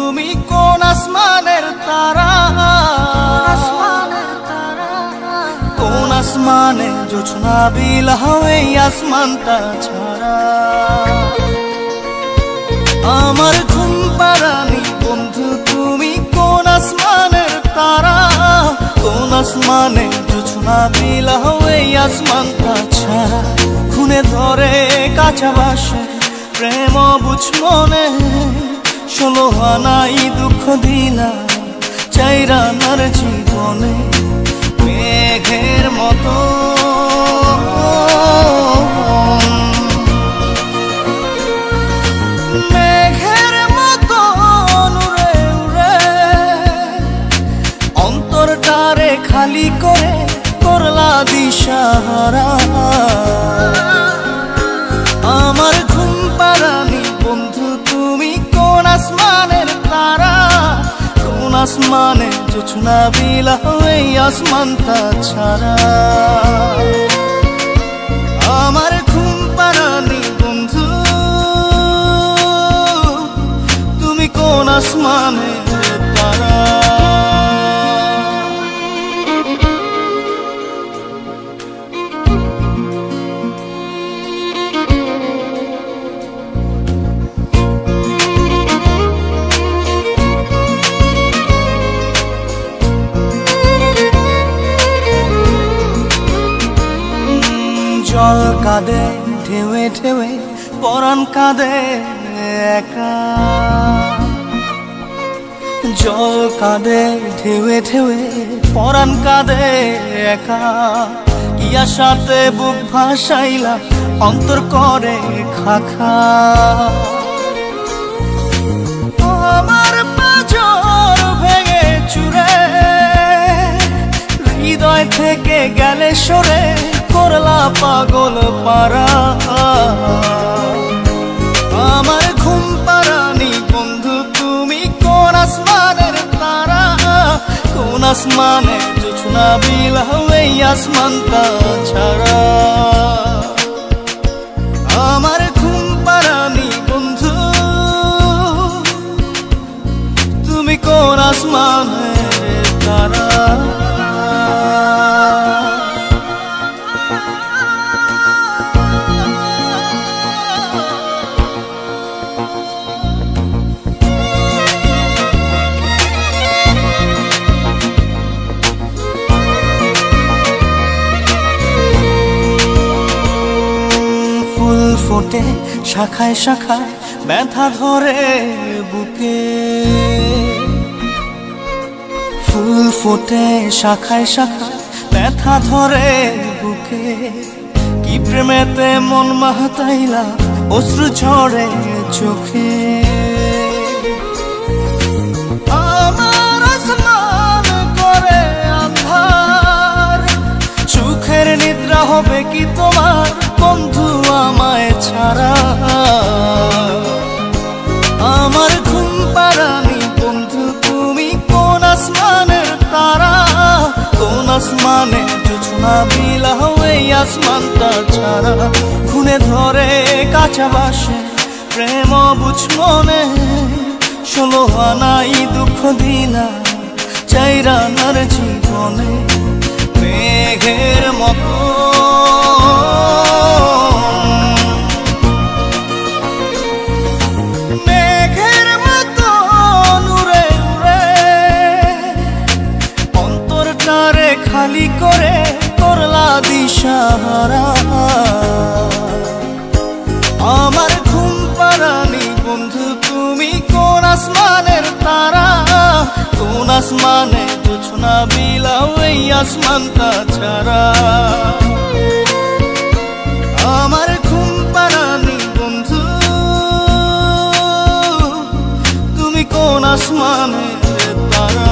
তুমি কোন আসমানের তারা, কোন আসমানে জোছনা বিলাও এই আসমানটা ছাড়া। আমার ঘুম পাড়ানি বন্ধু তুমি কোন আসমানের তারা, কোন আসমানে জোছনা বিলাও এই আসমানটা ছাড়া। খুনে ধরে কাঁচা বাসে প্রেম বুঝ মনে, 16 আনাই দুঃখ দিলা চাইরা নার জীবনে। মেঘের মতো মেঘের মতো উড়ে উড়ে অন্তরটারে খালি করে করলা দিশাহারা। আমার ঘুম পাড়ানি বন্ধু তুমি কোন আসমানের তারা, কোন আসমানে জোছনা বিলাও এই আসমানটা ছাড়া। আমার ঘুম পাড়ানি বন্ধু তুমি কোন আসমানের তারা। জল কাঁদে ঢেউে ঢেউে পরাণ কাঁদে একা, জল কাঁদে ঢেউে ঢেউে পরাণ কাঁদে একা। কি আশাতে বুক ভাসাইলা অন্তর করে খাখা। আমার পাঁজর ভেঙে চুরে হৃদয় থেকে গেলে সরে করলা পাগল পারা। আমার ঘুম পাড়ানি বন্ধু তুমি কোন আসমানের তারা, কোন আসমানে জোছনা বিলাও এই আসমানটা ছাড়া। আমার ঘুম পাড়ানি বন্ধু তুমি কোন আসমানের তারা। ফোটে শাখায় শাখায় ব্যথা ধরে বুকে, ফুল ফোটে শাখায় শাখায় ব্যথা ধরে বুকে। কি প্রেমেতে মন মাতাইলা অশ্রু ঝরে চোখে। আমার আসমান করে আন্ধার, সুখের নিদ্রা হবে কি তোমার বন্ধু আমায় ছাড়া। আমার ঘুম পাড়ানি বন্ধু তুমি কোন আসমানের তারা, কোন আসমানে জোছনা বিলাও এই আসমানটা ছাড়া। খুনে ধরে কাঁচা বাসে প্রেম বুঝ মনে, 16 আনাই দুঃখ দিলা চাইরা নার জীবনে। মেঘের মতো মেঘের মতো উড়ে উড়ে অন্তরটারে খালি করে করলা দিশাহারা। আমার ঘুম পাড়ানি বন্ধু তুমি কোন আসমানের তারা, কোন আসমানে জোছনা বিলাও এই আসমানটা ছাড়া। আমার ঘুম পাড়ানি বন্ধু তুমি কোন আসমানের তারা।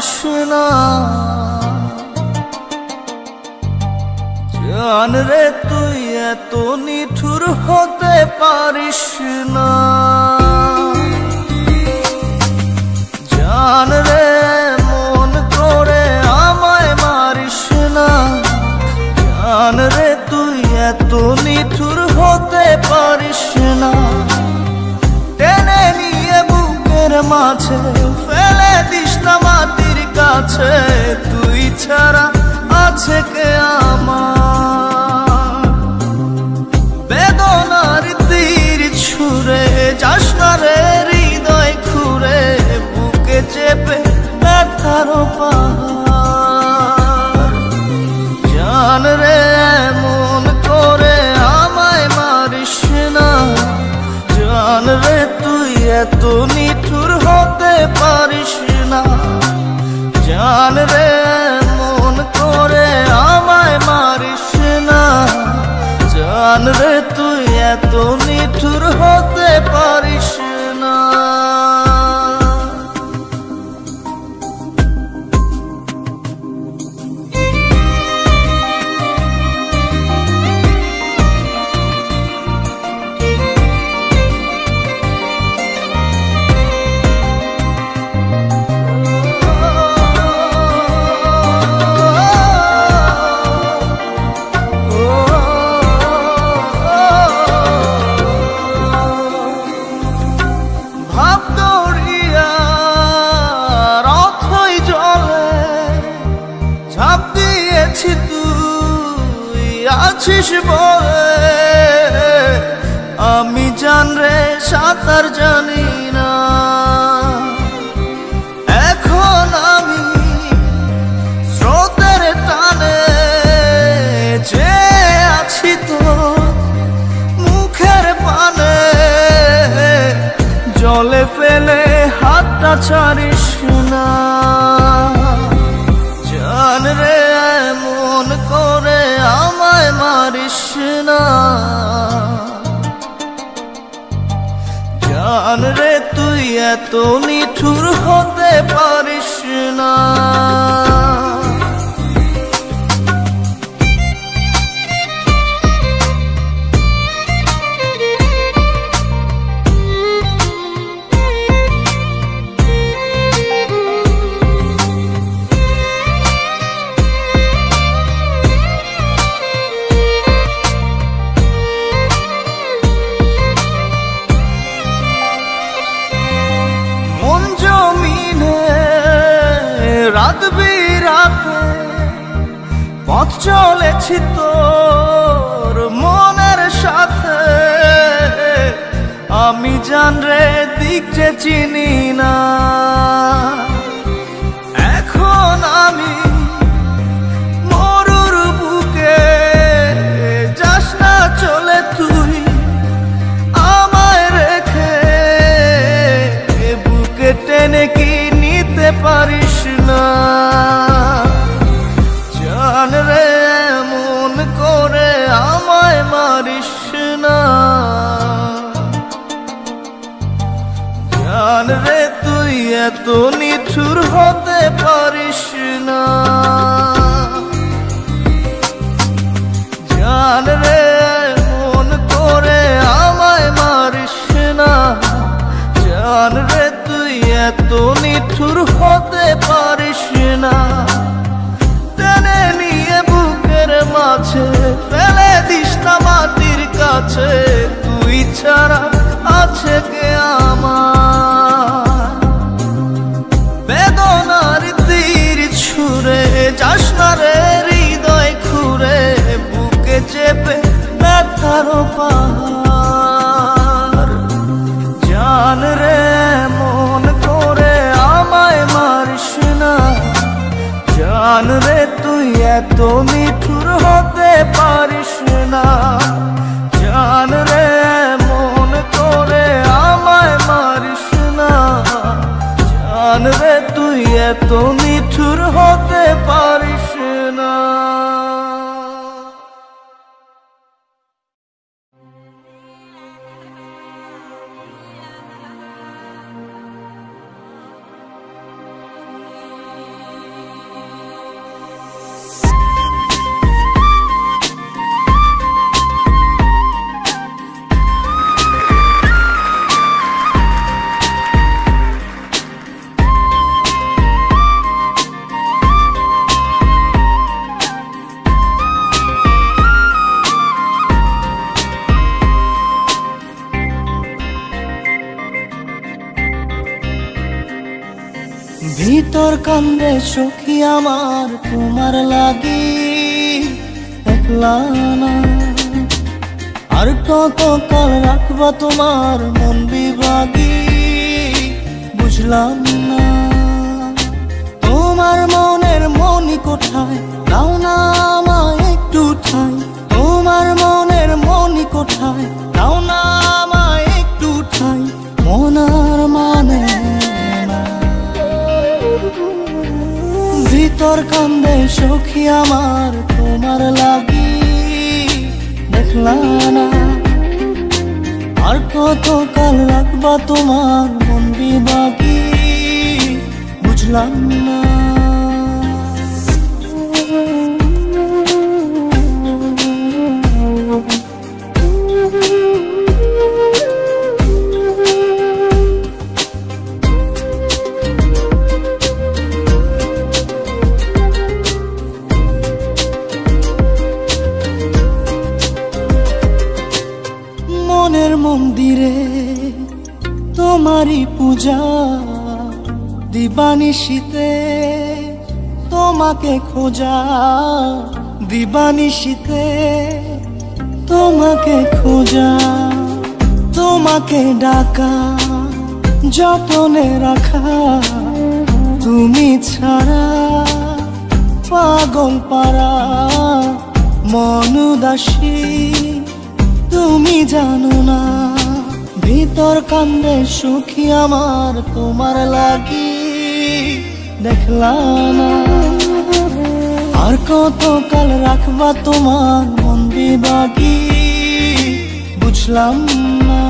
পারিস না। জান রে তুই এত নিঠুর হতে পারিস না। জান রে মন করে আমায় মারিস না। জান রে তুই এত নিঠুর হতে পারিস না। টেনে নিয়ে বুকের মাঝে ফেলে দিস না মাটির কাছে। তুই ছাড়া আছে কে আমার? বেদনার তীর ছুঁড়ে যাস না রে হৃদয় খুঁড়ে, বুকে চেপে ব্যথার পাহাড়। জান রে এমন করে আমায় মারিস না। জান রে তুই এত নিঠুর হতে পারিস না। জান রে এমন করে আমায় মারিস না। জান রে তুই এত নিঠুর হতে পারিস না। আছিস বলে আমি জান রে সাঁতার জানি না। এখন আমি স্রোতের টানে যে আছি তো মুখের পানে। জলে ফেলে হাতটা ছাড়িস না। জান রে এমন করে আমায় মারিস না। জান রে তুই এত নিঠুর হতে পারিস না। রাত বিরাতে পথ চলেছি তোর মনের সাথে। আমি জান রে দিক যে চিনি না। এখন আমি মরুর বুকে যাস না চলে তুই আমায় রেখে। বুকে টেনে কি নিতে পারিস না। জান রে এমন করে আমায় মারিস না। জান রে তুই এত নিঠুর হতে পারিস না। জান রে এমন করে আমায় মারিস না। জান রে তুই এত নিঠুর হতে পারিস না। টেনে নিয়ে বুকের মাঝে ফেলে দিস না মাটির কাছে। তুই ছাড়া আছে কে আমার? বেদনার তীর ছুঁড়ে যাস না রে হৃদয় খুঁড়ে, বুকে চেপে ব্যথার পাহাড়। জান রে মন করে আমায় মারিস না। জান রে তুই এত নিঠুর হতে পারিস না। জান রে মন করে আমায় মারিস না। জান রে তুই এত নিঠুর হতে পারিস না। কান্দে সখী আমার তোমার লাগি একলা না। আর কত কাল রাখবা তোমার মন বিভাগী বুঝলাম না। তোমার মনের মনি কোঠায় দাও না আমায় একটু ঠাই। তোমার মনের মনি কোঠায় দাও না আমায় একটু ঠাই। মনার মানে না। ভিতর কান্দে সখী আমার তোমার লাগি দেখলা না। আর কত কাল রাখবা তোমার মন বিভাগী বুঝলাম না। মনের মন্দিরে তোমারই পূজা দিবানিশীতে তোমাকে খোঁজা। দিবানিশীতে তোমাকে খোঁজা। তোমাকে ডাকা যতনে রাখা। তুমি ছাড়া পাগল পারা মন উদাসী তুমি জানো না। ভিতর কান্দে সুখী আমার তোমার লাগি দেখলা না। আর কত কাল রাখবা তোমার মন বিভাগী বুঝলাম না।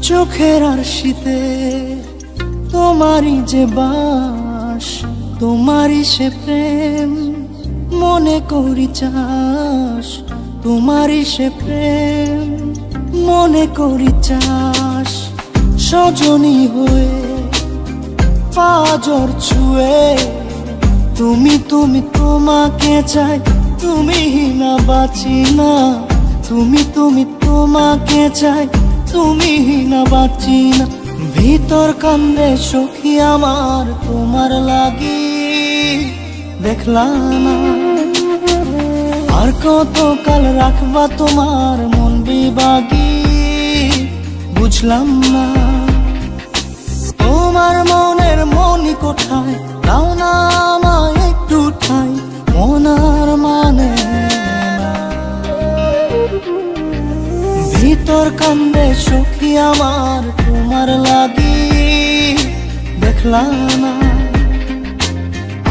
চোখের আরশিতে তোমারই যে বাস। তোমারই সে প্রেম মনে করি চাস। তোমারই সে প্রেম মনে করি চাস। সজনী হয়ে পাজর ছুঁয়ে তুমি তুমি তোমাকে চাই। তুমি না বাঁচি না। তুমি তুমি তোমাকে চাই। তুমি না বাঁচি না। ভিতর কান্দে সখী আমার তোমার লাগি দেখলা না। আর কত কাল রাখবা তোমার মন বিভাগী বুঝলাম না। তোমার মনের মনি কোঠায় দাও না আমায় একটু ঠাই। মনার মানে না। ভিতর কান্দে সখী আমার তোমার লাগি দেখলা না।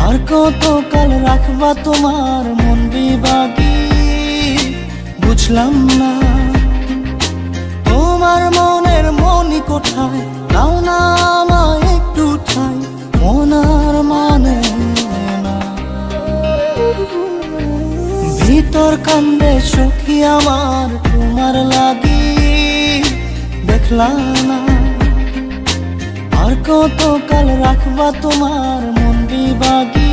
আর কত কাল রাখবা তোমার মন বিভাগী বুঝলাম না। তোমার মনের মনি কোঠায় দাও না আমায় একটু ঠাই। মনার মানে না। ভিতর কান্দে সখী আমার তোমার লাগি দেখলা না। আর কত কাল রাখবা তোমার মন বিভাগী।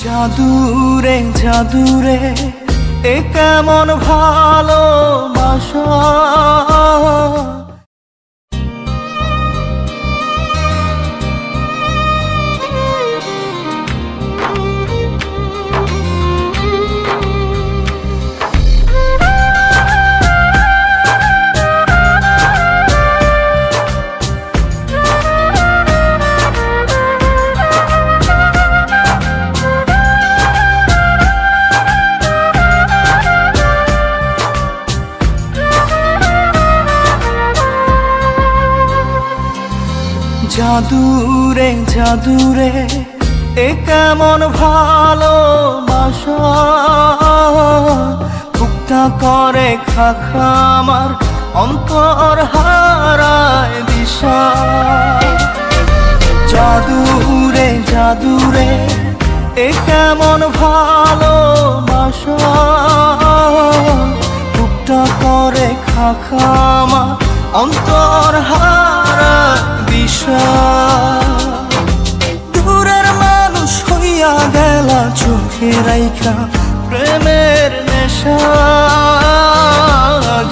জাদুরে জাদুরে এ কেমন ভালোবাসা। জাদুরে জাদুরে এ কেমন ভালোবাসা। বুক বুকটা করে খাখা আমার অন্তর হারায় দিশা। জাদুরে জাদুরে এ কেমন ভালোবাসা, বুকটা করে খাখা আমার অন্তর হারায় দিশা। দূরের মানুষ হইয়া গেলা চোখে রাইখা প্রেমের নেশা।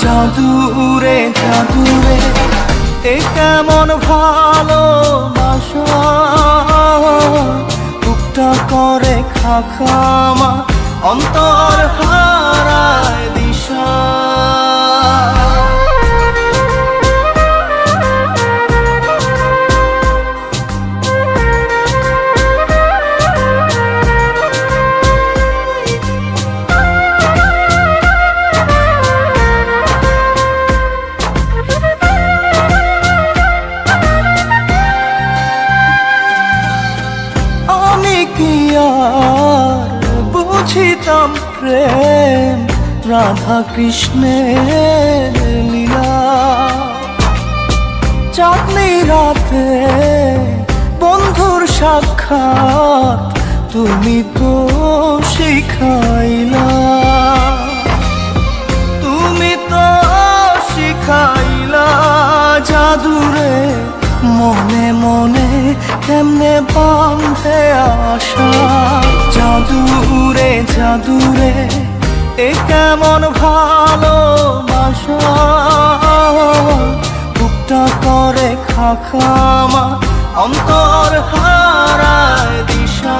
জাদুরে জাদুরে এ কেমন ভালোবাসা, বুকটা করে খাখা আমার অন্তর হারায় দিশা। বুঝিতাম প্রেম রাধা কৃষ্ণের লীলা, চাঁদনি রাতে বন্ধুর সাক্ষাৎ তুমি তো শিখাইলা। তুমি তো শিখাইলা জাদুরে মনে মনে কেমনে বাঁধে আশা। জাদুরে জাদুরে এ কেমন ভালোবাসা, বুকটা করে খাখা আমার অন্তর হারায় দিশা।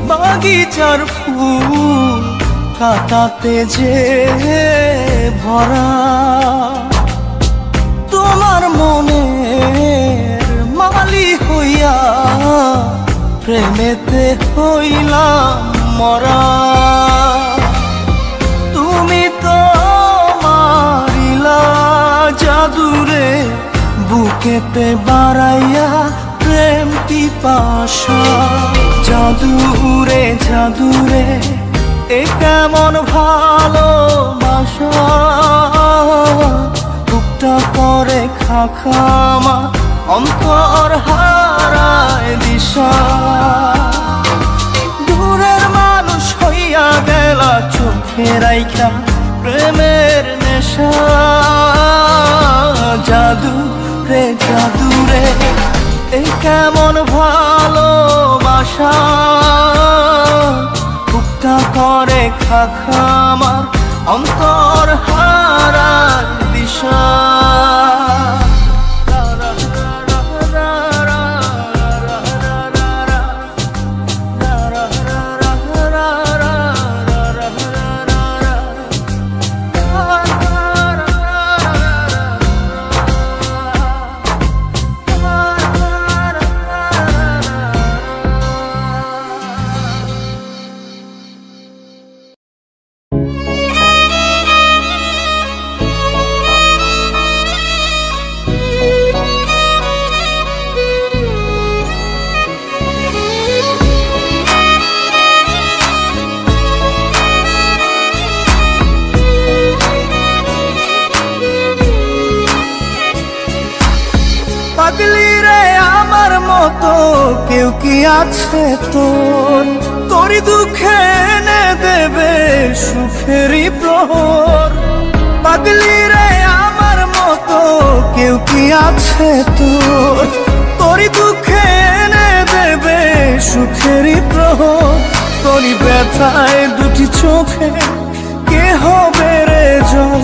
বাগিচার ফুল কাটাতে যে ভরা, তোমার মনের মালি হইয়া প্রেমেতে হইলাম মরা। তুমি তো মারিলা জাদুরে বুকেতে বাড়াইয়া প্রেম পিপাসা। জাদুরে জাদুরে এ কেমন ভালোবাসা, বুকটা করে খাখা আমার অন্তর হারায় দিশা। দূরের মানুষ হইয়া গেলা চোখে রাইখা প্রেমের নেশা। জাদুরে জাদুরে এ কেমন ভালোবাসা, বুকটা করে খাখা আমার অন্তর হারায় দিশা। পাগলি রে আমার মতো কেউ কি আছে তোর, তোরই দুঃখে এনে দেবে সুখেরই প্রহর। পাগলি রে আমার মতো কেউ কি আছে তোর, তোরই দুঃখে এনে দেবে সুখেরই প্রহর। তোরই ব্যথায় দুটি চোখে কে হবে রে জল,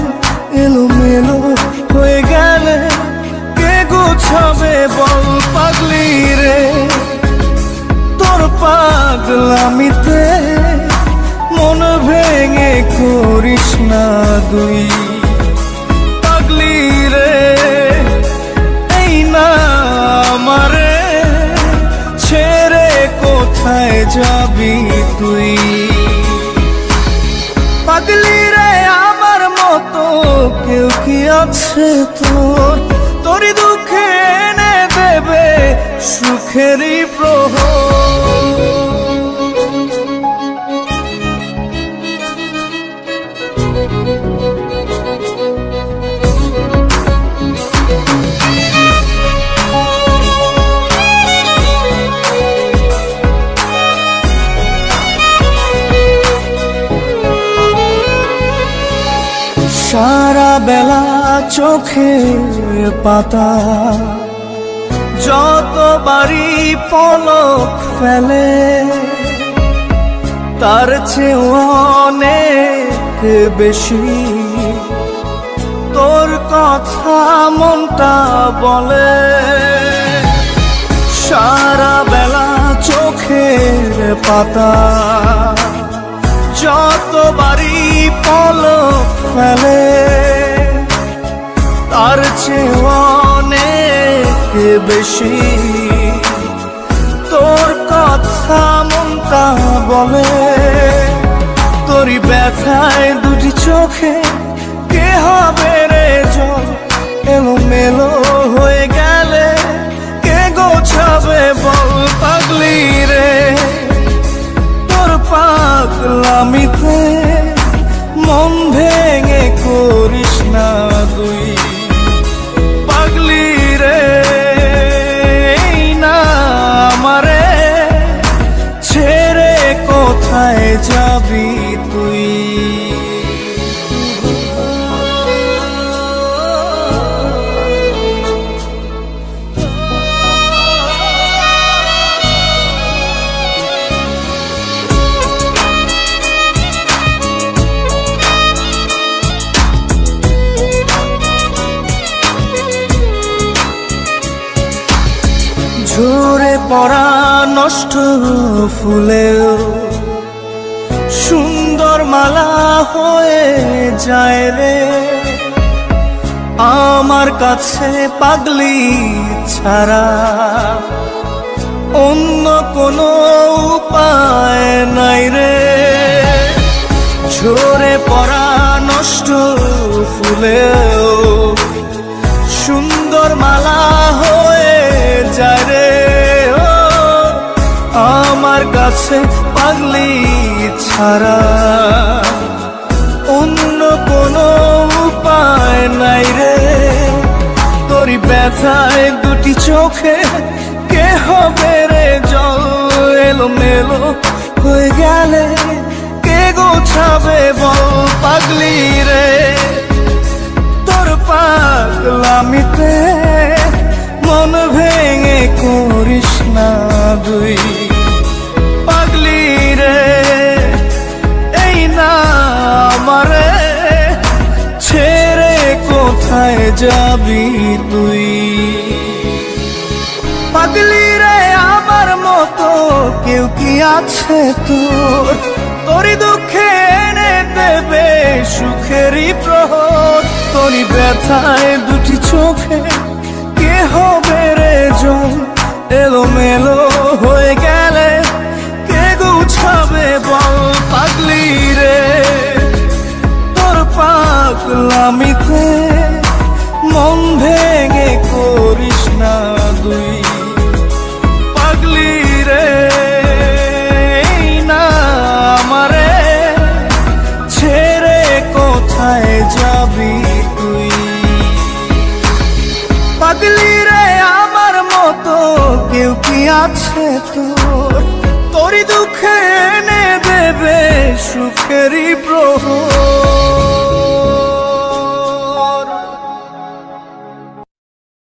এলোমেলো হয়ে গেলে কে গোছাবে বল। পাগলি রে পাগলামিতে মন ভেঙে করিস না দুই। পাগলি রে এই না আমারে ছেড়ে কোথায় যাবি তুই। পাগলি রে আমার মতো কেউ কি আছে তোর, তোরই দুঃখে এনে দেবে সুখেরই প্রহর। সারা বেলা চোখের পাতা যতবারই পলক ফেলে, তার চেয়ে অনেক বেশি তোর কথা মনটা বলে। সারা বেলা চোখের পাতা যতবারই পলক ফেলে, তার চেয়ে অনেক বেশি তোর কথা মনটা বলে। তোরই ব্যথায় দুটি চোখে কে হবে রে জল, এলোমেলো হয়ে গেলে কে গোছাবে বল। পাগলি রে তোর পাগলামিতে মন ভেঙে করিস না দুই। পাগলি রে এই না আমারে ছেড়ে কোথায় যাবি তুই। ঝরে পড়া নষ্ট ফুলেও সুন্দর মালা হয়ে যায় রে আমার কাছে। পাগলি ছাড়া অন্য কোনো উপায় নাই রে। ঝরে পড়া নষ্ট ফুলেও সুন্দর মালা হয়ে যায় রে আমার কাছে। পাগলি ছাড়া অন্য কোনো উপায় নাই রে। তোরই ব্যথায় দুটি চোখে কে হবে রে জল, এলোমেলো হয়ে গেলে কে গোছাবে বল। পাগলি রে তোর পাগলামিতে মন ভেঙে করিস না দুই। পাগলি রে এই না আমারে ছেড়ে কোথায় যাবি তুই। পাগলি রে আমার মতো কেউ কি আছে তোর, তোরই দুঃখে এনে দেবে সুখেরই প্রহর। তোরই ব্যথায় দুটি চোখে কে হবে রে জল, এলোমেলো হয়ে গেলে কে গুছাবে বল। পাগলি রে তোর পাগলামিতে মন ভেঙে করিস না দুই। পাগলি রে এই না আমারে ছেড়ে কোথায় যাবি তুই। পাগলি রে আমার মতো কেউ কি আছে তোর, তোরই দুঃখে এনে দেবে সুখেরই প্রহর।